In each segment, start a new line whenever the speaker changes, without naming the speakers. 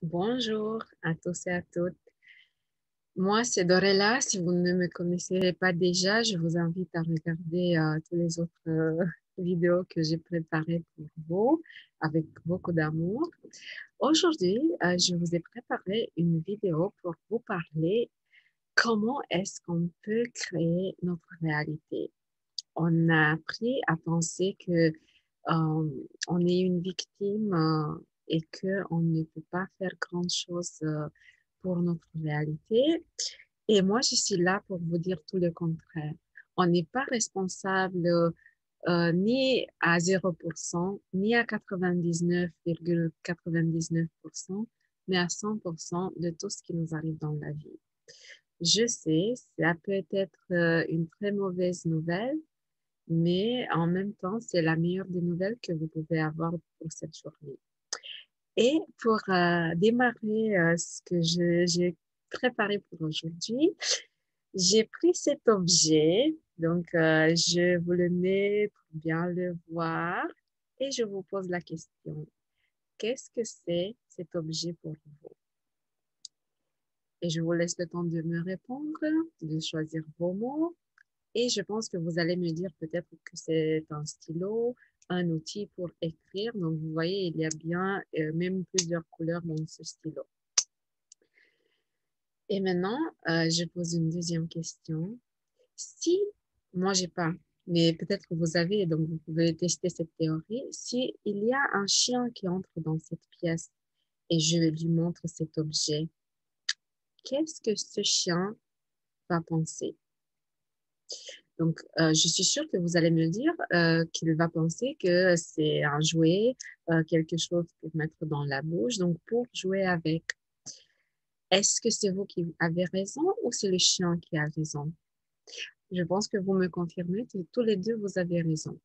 Bonjour à tous et à toutes. Moi, c'est Dorella. Si vous ne me connaissez pas déjà, je vous invite à regarder tous les autres vidéos que j'ai préparées pour vous avec beaucoup d'amour. Aujourd'hui, je vous ai préparé une vidéo pour vous parler comment est-ce qu'on peut créer notre réalité. On a appris à penser que on est une victime et qu'on ne peut pas faire grand-chose pour notre réalité. Et moi, je suis là pour vous dire tout le contraire. On n'est pas responsable ni à 0%, ni à 99,99%, mais à 100% de tout ce qui nous arrive dans la vie. Je sais, ça peut être une très mauvaise nouvelle, mais en même temps, c'est la meilleure des nouvelles que vous pouvez avoir pour cette journée. Et pour démarrer ce que j'ai préparé pour aujourd'hui, j'ai pris cet objet. Donc, je vous le mets pour bien le voir et je vous pose la question. Qu'est-ce que c'est cet objet pour vous? Et je vous laisse le temps de me répondre, de choisir vos mots. Et je pense que vous allez me dire peut-être que c'est un stylo, un outil pour écrire. Donc, vous voyez, il y a bien même plusieurs couleurs dans ce stylo. Et maintenant, je pose une deuxième question. Si, moi, j'ai pas, mais peut-être que vous avez, donc vous pouvez tester cette théorie. Si il y a un chien qui entre dans cette pièce et je lui montre cet objet, qu'est-ce que ce chien va penser? Donc, je suis sûre que vous allez me dire qu'il va penser que c'est un jouet, quelque chose pour mettre dans la bouche, donc pour jouer avec. Est-ce que c'est vous qui avez raison ou c'est le chien qui a raison? Je pense que vous me confirmez que tous les deux, vous avez raison.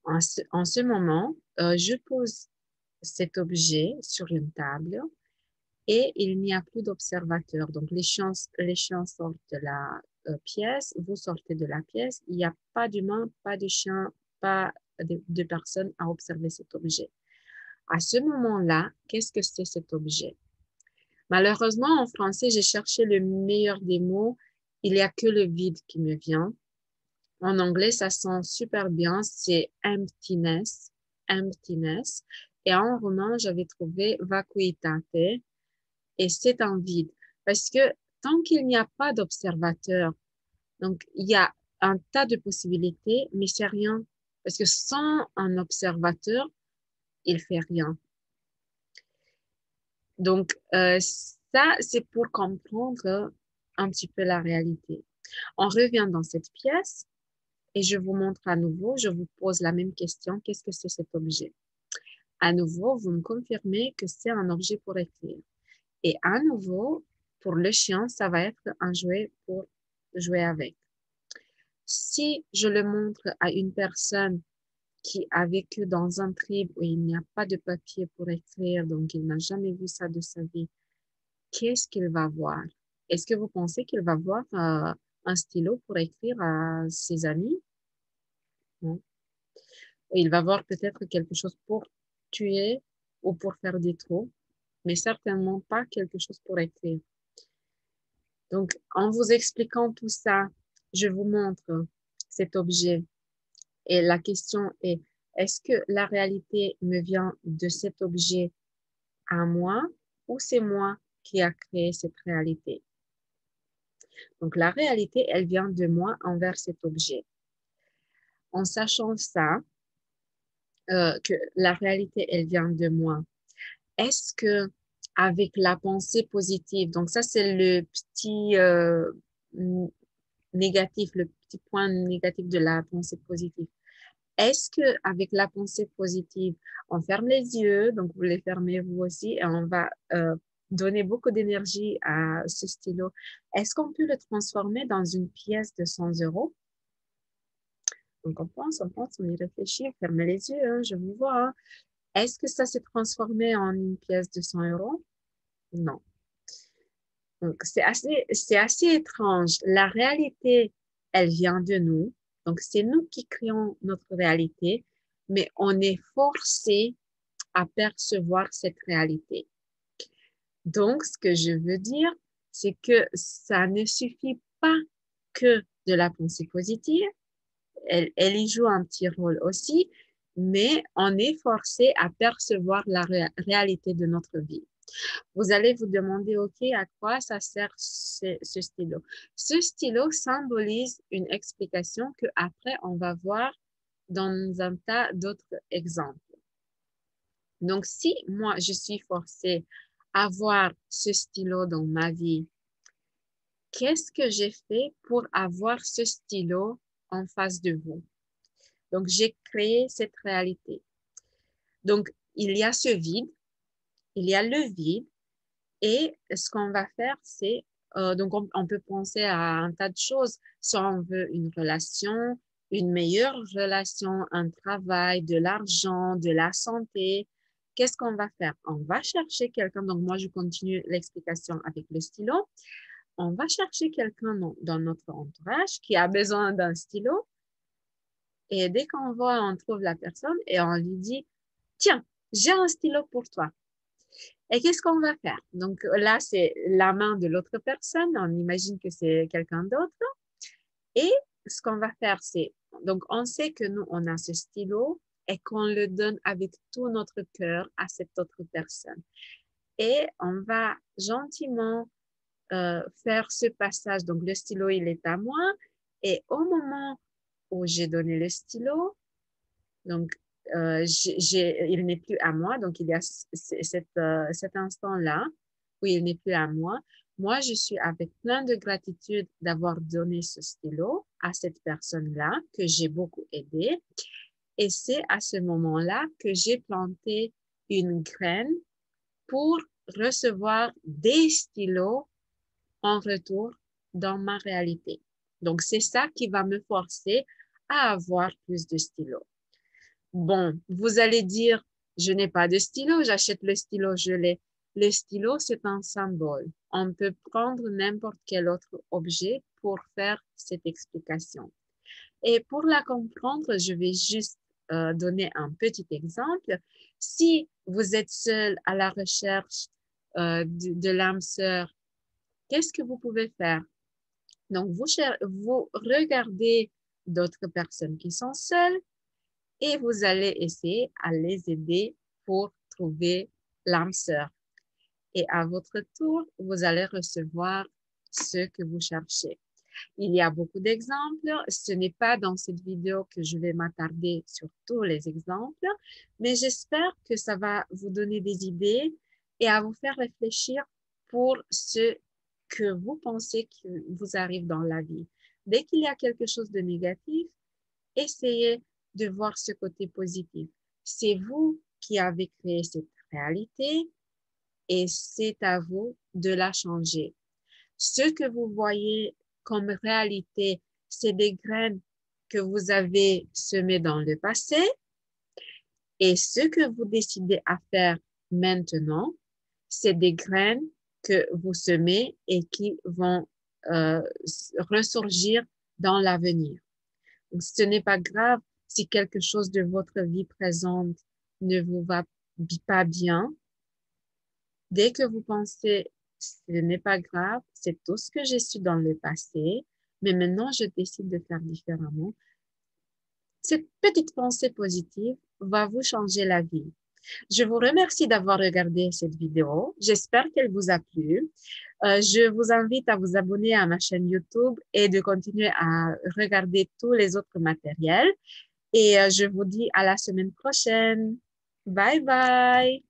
En ce moment, je pose cet objet sur une table et il n'y a plus d'observateur. Donc, les chiens sortent de la pièce, vous sortez de la pièce. Il n'y a pas d'humain, pas de chien, pas de personne à observer cet objet. À ce moment-là, qu'est-ce que c'est cet objet? Malheureusement, en français, j'ai cherché le meilleur des mots. Il n'y a que le vide qui me vient. En anglais, ça sent super bien. C'est emptiness, emptiness. Et en roman, j'avais trouvé vacuitate et c'est un vide. Parce que tant qu'il n'y a pas d'observateur, donc il y a un tas de possibilités, mais c'est rien. Parce que sans un observateur, il fait rien. Donc, ça, c'est pour comprendre un petit peu la réalité. On revient dans cette pièce et je vous montre à nouveau, je vous pose la même question, qu'est-ce que c'est cet objet? À nouveau, vous me confirmez que c'est un objet pour écrire. Et à nouveau, pour le chien, ça va être un jouet pour jouer avec. Si je le montre à une personne qui a vécu dans un trip où il n'y a pas de papier pour écrire, donc il n'a jamais vu ça de sa vie, qu'est-ce qu'il va voir? Est-ce que vous pensez qu'il va voir un stylo pour écrire à ses amis? Non. Il va voir peut-être quelque chose pour tuer ou pour faire des trous, mais certainement pas quelque chose pour écrire. Donc, en vous expliquant tout ça, je vous montre cet objet et la question est, est-ce que la réalité me vient de cet objet à moi ou c'est moi qui a créé cette réalité? Donc, la réalité, elle vient de moi envers cet objet. En sachant ça, que la réalité, elle vient de moi, est-ce que avec la pensée positive, donc ça, c'est le petit négatif, le petit point négatif de la pensée positive. Est-ce que avec la pensée positive, on ferme les yeux, donc vous les fermez vous aussi, et on va donner beaucoup d'énergie à ce stylo. Est-ce qu'on peut le transformer dans une pièce de 100 euros? Donc on pense, on y réfléchit, fermez les yeux, hein, je vous vois. Hein. Est-ce que ça s'est transformé en une pièce de 100 euros? Non. Donc c'est assez étrange. La réalité, elle vient de nous. Donc c'est nous qui créons notre réalité, mais on est forcé à percevoir cette réalité. Donc, ce que je veux dire, c'est que ça ne suffit pas que de la pensée positive. Elle y joue un petit rôle aussi, mais on est forcé à percevoir la réalité de notre vie. Vous allez vous demander, OK, à quoi ça sert ce stylo? Ce stylo symbolise une explication que après on va voir dans un tas d'autres exemples. Donc, si moi, je suis forcée à avoir ce stylo dans ma vie, qu'est-ce que j'ai fait pour avoir ce stylo en face de vous? Donc, j'ai créé cette réalité. Donc, il y a ce vide, il y a le vide, et ce qu'on va faire, c'est, donc on peut penser à un tas de choses. Soit on veut une relation, une meilleure relation, un travail, de l'argent, de la santé. Qu'est-ce qu'on va faire? On va chercher quelqu'un. Donc, moi, je continue l'explication avec le stylo. On va chercher quelqu'un dans notre entourage qui a besoin d'un stylo. Et dès qu'on voit, on trouve la personne et on lui dit, tiens, j'ai un stylo pour toi. Et qu'est-ce qu'on va faire? Donc là, c'est la main de l'autre personne. On imagine que c'est quelqu'un d'autre. Et ce qu'on va faire, c'est, donc on sait que nous, on a ce stylo et qu'on le donne avec tout notre cœur à cette autre personne. Et on va gentiment faire ce passage. Donc le stylo, il est à moi. Et au moment où j'ai donné le stylo, donc il n'est plus à moi. Donc il y a cet instant-là où il n'est plus à moi. Moi, je suis avec plein de gratitude d'avoir donné ce stylo à cette personne-là que j'ai beaucoup aidé. Et c'est à ce moment-là que j'ai planté une graine pour recevoir des stylos en retour dans ma réalité. Donc, c'est ça qui va me forcer à avoir plus de stylos. Bon, vous allez dire, je n'ai pas de stylo, j'achète le stylo, je l'ai. Le stylo, c'est un symbole. On peut prendre n'importe quel autre objet pour faire cette explication. Et pour la comprendre, je vais juste donner un petit exemple. Si vous êtes seul à la recherche de l'âme sœur, qu'est-ce que vous pouvez faire? Donc, vous regardez d'autres personnes qui sont seules et vous allez essayer à les aider pour trouver l'âme sœur. Et à votre tour, vous allez recevoir ce que vous cherchez. Il y a beaucoup d'exemples. Ce n'est pas dans cette vidéo que je vais m'attarder sur tous les exemples, mais j'espère que ça va vous donner des idées et à vous faire réfléchir pour ce que vous pensez qui vous arrive dans la vie. Dès qu'il y a quelque chose de négatif, essayez de voir ce côté positif. C'est vous qui avez créé cette réalité et c'est à vous de la changer. Ce que vous voyez comme réalité, c'est des graines que vous avez semées dans le passé et ce que vous décidez à faire maintenant, c'est des graines que vous semez et qui vont ressurgir dans l'avenir. Ce n'est pas grave si quelque chose de votre vie présente ne vous va pas bien. Dès que vous pensez, ce n'est pas grave, c'est tout ce que j'ai su dans le passé, mais maintenant je décide de faire différemment. Cette petite pensée positive va vous changer la vie. Je vous remercie d'avoir regardé cette vidéo. J'espère qu'elle vous a plu. Je vous invite à vous abonner à ma chaîne YouTube et de continuer à regarder tous les autres matériels. Et je vous dis à la semaine prochaine. Bye bye.